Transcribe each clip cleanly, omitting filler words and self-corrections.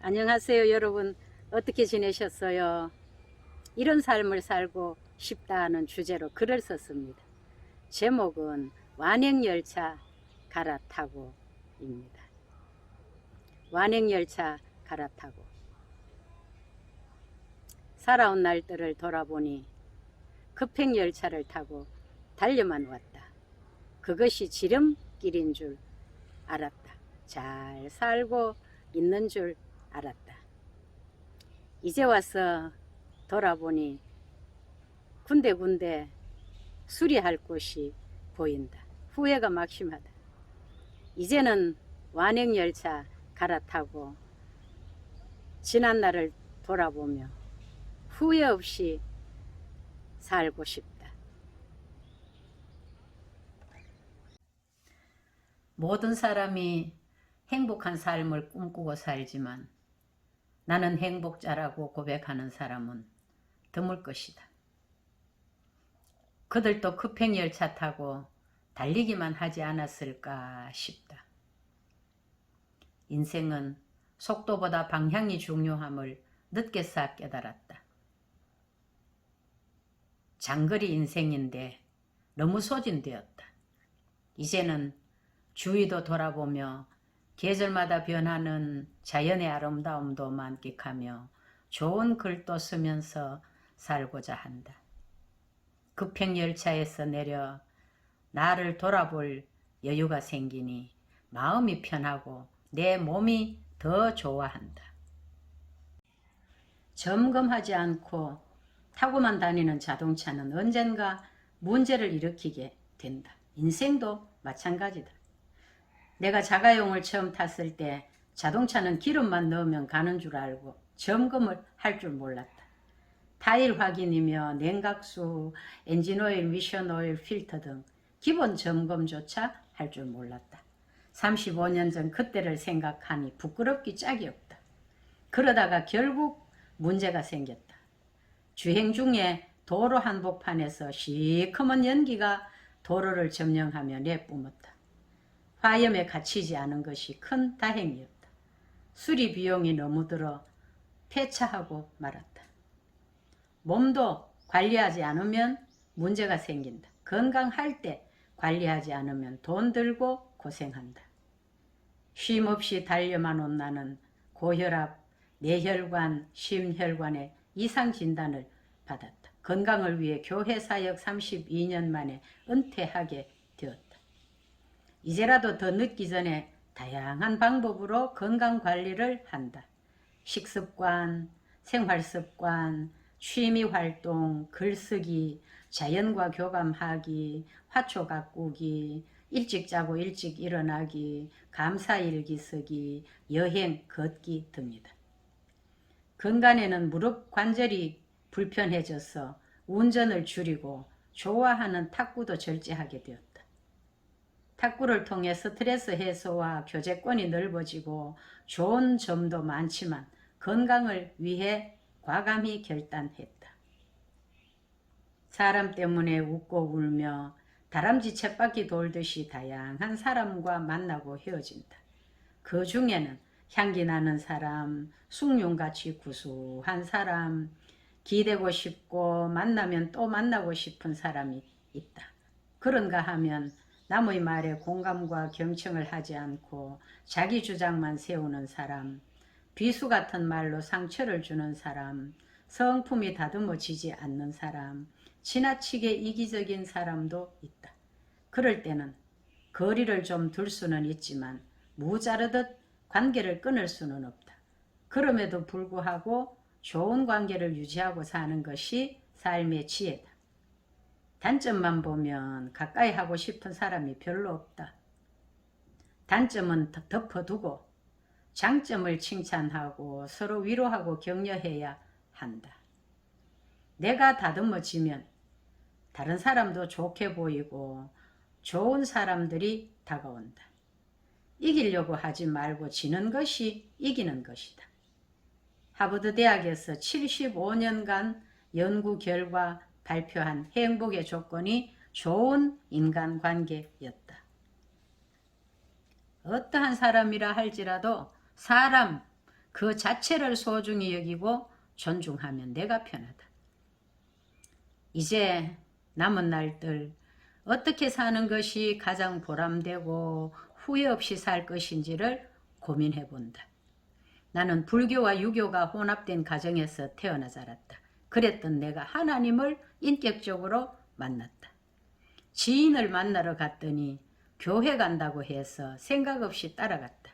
안녕하세요, 여러분. 어떻게 지내셨어요? 이런 삶을 살고 싶다 는 주제로 글을 썼습니다. 제목은 완행열차 갈아타고입니다. 완행열차 갈아타고. 살아온 날들을 돌아보니 급행열차를 타고 달려만 왔다. 그것이 지름길인 줄 알았다. 잘 살고 있는 줄 알았다. 이제 와서 돌아보니 군데군데 수리할 곳이 보인다. 후회가 막심하다. 이제는 완행열차 갈아타고 지난 날을 돌아보며 후회 없이 살고 싶다. 모든 사람이 행복한 삶을 꿈꾸고 살지만 나는 행복자라고 고백하는 사람은 드물 것이다. 그들도 급행열차 타고 달리기만 하지 않았을까 싶다. 인생은 속도보다 방향이 중요함을 늦게서 깨달았다. 장거리 인생인데 너무 소진되었다. 이제는 주위도 돌아보며 계절마다 변하는 자연의 아름다움도 만끽하며 좋은 글도 쓰면서 살고자 한다. 급행열차에서 내려 나를 돌아볼 여유가 생기니 마음이 편하고 내 몸이 더 좋아한다. 점검하지 않고 타고만 다니는 자동차는 언젠가 문제를 일으키게 된다. 인생도 마찬가지다. 내가 자가용을 처음 탔을 때 자동차는 기름만 넣으면 가는 줄 알고 점검을 할 줄 몰랐다. 타일 확인이며 냉각수, 엔진오일, 미션오일, 필터 등 기본 점검조차 할 줄 몰랐다. 35년 전 그때를 생각하니 부끄럽기 짝이 없다. 그러다가 결국 문제가 생겼다. 주행 중에 도로 한복판에서 시커먼 연기가 도로를 점령하며 내뿜었다. 화염에 갇히지 않은 것이 큰 다행이었다. 수리 비용이 너무 들어 폐차하고 말았다. 몸도 관리하지 않으면 문제가 생긴다. 건강할 때 관리하지 않으면 돈 들고 고생한다. 쉼없이 달려만 온 나는 고혈압, 뇌혈관, 심혈관의 이상 진단을 받았다. 건강을 위해 교회 사역 32년 만에 은퇴하게 되었다. 이제라도 더 늦기 전에 다양한 방법으로 건강관리를 한다. 식습관, 생활습관, 취미활동, 글쓰기, 자연과 교감하기, 화초 가꾸기, 일찍 자고 일찍 일어나기, 감사일기 쓰기, 여행, 걷기 등이다. 근간에는 무릎 관절이 불편해져서 운전을 줄이고 좋아하는 탁구도 절제하게 되었다. 탁구를 통해 스트레스 해소와 교제권이 넓어지고 좋은 점도 많지만 건강을 위해 과감히 결단했다. 사람 때문에 웃고 울며 다람쥐 쳇바퀴 돌듯이 다양한 사람과 만나고 헤어진다. 그 중에는 향기 나는 사람, 숭늉같이 구수한 사람, 기대고 싶고 만나면 또 만나고 싶은 사람이 있다. 그런가 하면 남의 말에 공감과 경청을 하지 않고 자기 주장만 세우는 사람, 비수 같은 말로 상처를 주는 사람, 성품이 다듬어지지 않는 사람, 지나치게 이기적인 사람도 있다. 그럴 때는 거리를 좀 둘 수는 있지만 무자르듯 관계를 끊을 수는 없다. 그럼에도 불구하고 좋은 관계를 유지하고 사는 것이 삶의 지혜다. 단점만 보면 가까이 하고 싶은 사람이 별로 없다. 단점은 덮어두고 장점을 칭찬하고 서로 위로하고 격려해야 한다. 내가 다듬어지면 다른 사람도 좋게 보이고 좋은 사람들이 다가온다. 이기려고 하지 말고 지는 것이 이기는 것이다. 하버드 대학에서 75년간 연구 결과 발표한 행복의 조건이 좋은 인간관계였다. 어떠한 사람이라 할지라도 사람, 그 자체를 소중히 여기고 존중하면 내가 편하다. 이제 남은 날들 어떻게 사는 것이 가장 보람되고 후회 없이 살 것인지를 고민해 본다. 나는 불교와 유교가 혼합된 가정에서 태어나 자랐다. 그랬던 내가 하나님을 인격적으로 만났다. 지인을 만나러 갔더니 교회 간다고 해서 생각 없이 따라갔다.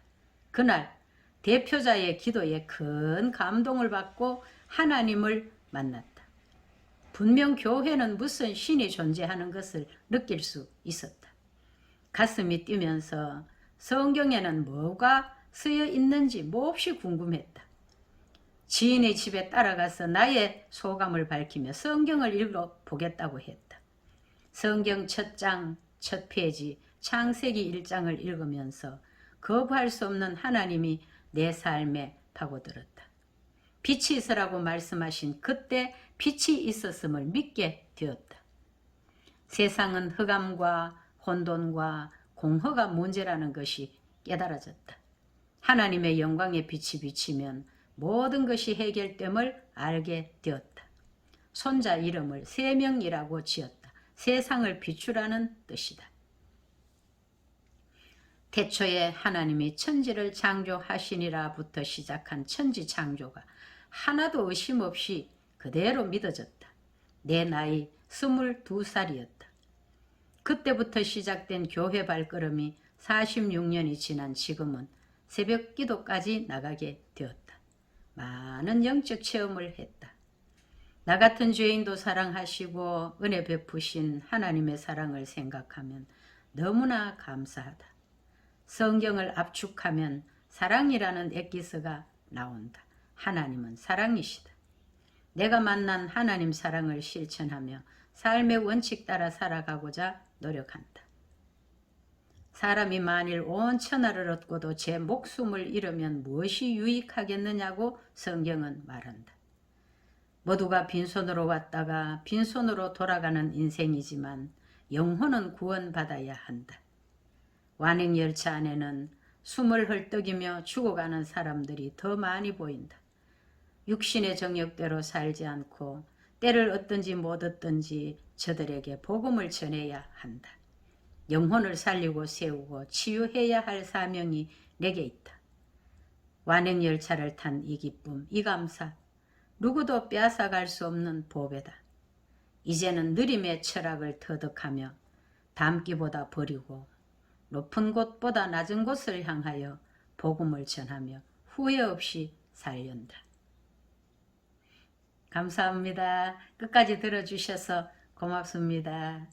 그날 대표자의 기도에 큰 감동을 받고 하나님을 만났다. 분명 교회는 무슨 신이 존재하는 것을 느낄 수 있었다. 가슴이 뛰면서 성경에는 뭐가 쓰여 있는지 몹시 궁금했다. 지인의 집에 따라가서 나의 소감을 밝히며 성경을 읽어보겠다고 했다. 성경 첫 장, 첫 페이지, 창세기 1장을 읽으면서 거부할 수 없는 하나님이 내 삶에 파고들었다. 빛이 있으라고 말씀하신 그때 빛이 있었음을 믿게 되었다. 세상은 흑암과 혼돈과 공허가 문제라는 것이 깨달아졌다. 하나님의 영광의 빛이 비치면 모든 것이 해결됨을 알게 되었다. 손자 이름을 세명이라고 지었다. 세상을 비추라는 뜻이다. 태초에 하나님이 천지를 창조하시니라부터 시작한 천지 창조가 하나도 의심 없이 그대로 믿어졌다. 내 나이 22살이었다. 그때부터 시작된 교회 발걸음이 46년이 지난 지금은 새벽 기도까지 나가게 되었다. 많은 영적 체험을 했다. 나 같은 죄인도 사랑하시고 은혜 베푸신 하나님의 사랑을 생각하면 너무나 감사하다. 성경을 압축하면 사랑이라는 엑기스가 나온다. 하나님은 사랑이시다. 내가 만난 하나님 사랑을 실천하며 삶의 원칙 따라 살아가고자 노력한다. 사람이 만일 온 천하를 얻고도 제 목숨을 잃으면 무엇이 유익하겠느냐고 성경은 말한다. 모두가 빈손으로 왔다가 빈손으로 돌아가는 인생이지만 영혼은 구원받아야 한다. 완행열차 안에는 숨을 헐떡이며 죽어가는 사람들이 더 많이 보인다. 육신의 정욕대로 살지 않고 때를 얻든지 못 얻든지 저들에게 복음을 전해야 한다. 영혼을 살리고 세우고 치유해야 할 사명이 내게 있다. 완행열차를 탄 이 기쁨, 이 감사, 누구도 빼앗아갈 수 없는 보배다. 이제는 느림의 철학을 터득하며 담기보다 버리고 높은 곳보다 낮은 곳을 향하여 복음을 전하며 후회 없이 살련다. 감사합니다. 끝까지 들어주셔서 고맙습니다.